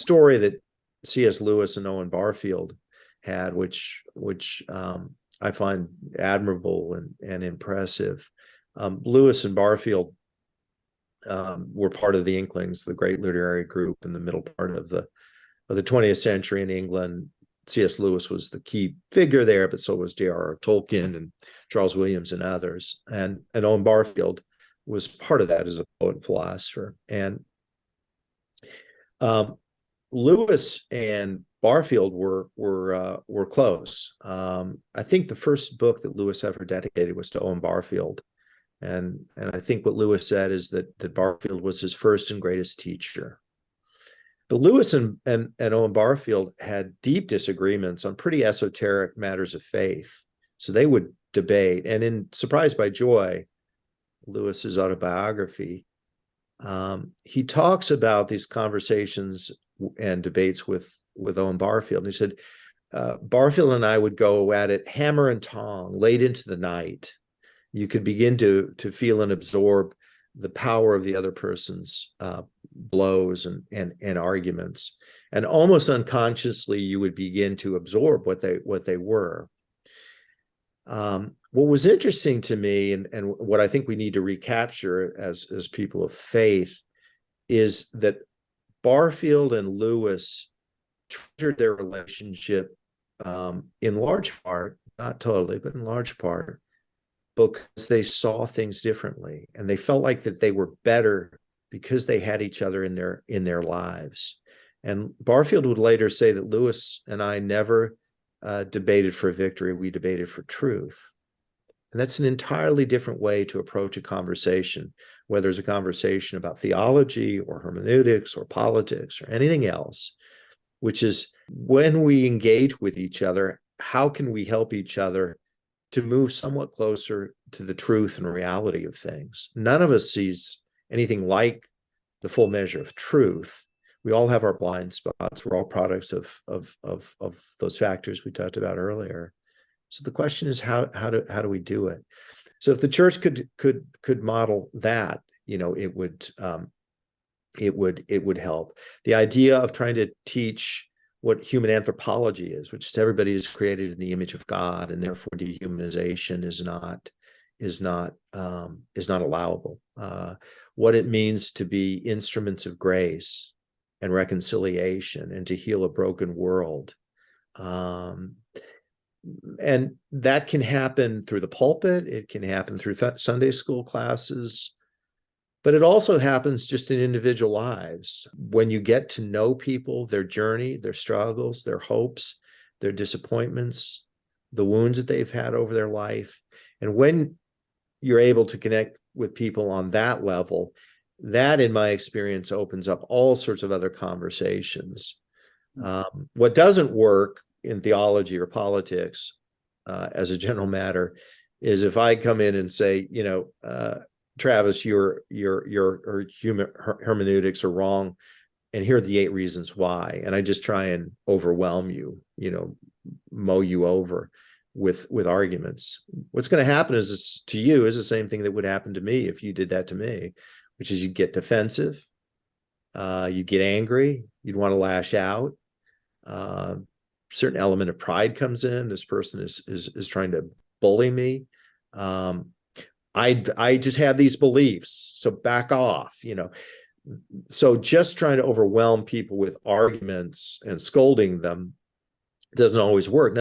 story that C.S. Lewis and Owen Barfield had, which I find admirable and impressive. Lewis and Barfield were part of the Inklings, the great literary group in the middle part of the 20th century in England. C.S. Lewis was the key figure there, but so was J.R.R. Tolkien and Charles Williams and others. And Owen Barfield was part of that as a poet and philosopher. And Lewis and Barfield were close. I think the first book that Lewis ever dedicated was to Owen Barfield. And I think what Lewis said is that Barfield was his first and greatest teacher. But Lewis and Owen Barfield had deep disagreements on pretty esoteric matters of faith. So they would debate. And in Surprised by Joy, Lewis's autobiography, he talks about these conversations and debates with Owen Barfield. And he said, Barfield and I would go at it hammer and tong late into the night. You could begin to feel and absorb the power of the other person's blows and arguments, and almost unconsciously you would begin to absorb what they were. What was interesting to me, and what I think we need to recapture as people of faith, is that Barfield and Lewis treasured their relationship in large part, not totally, but in large part, because they saw things differently, and they felt like that they were better because they had each other in their lives. And Barfield would later say that Lewis and I never debated for victory, we debated for truth. And that's an entirely different way to approach a conversation, whether it's a conversation about theology or hermeneutics or politics or anything else, which is when we engage with each other, how can we help each other to move somewhat closer to the truth and reality of things? None of us sees anything like the full measure of truth. We all have our blind spots. We're all products of those factors we talked about earlier. So the question is, how do we do it? So if the church could model that, it would help. The idea of trying to teach what human anthropology is, which is everybody is created in the image of God, and therefore dehumanization is not allowable. What it means to be instruments of grace and reconciliation, and to heal a broken world, and that can happen through the pulpit. It can happen through Sunday school classes. But it also happens just in individual lives. When you get to know people, their journey, their struggles, their hopes, their disappointments, the wounds that they've had over their life. And when you're able to connect with people on that level, that, in my experience, opens up all sorts of other conversations. What doesn't work in theology or politics, as a general matter, is if I come in and say, Travis, your human hermeneutics are wrong, and here are the 8 reasons why. And I just try and overwhelm you, mow you over with arguments. What's going to happen is to you is the same thing that would happen to me if you did that to me, which is you'd get defensive, you'd get angry, you'd want to lash out. Certain element of pride comes in. This person is trying to bully me. I just have these beliefs, so back off, So just trying to overwhelm people with arguments and scolding them doesn't always work.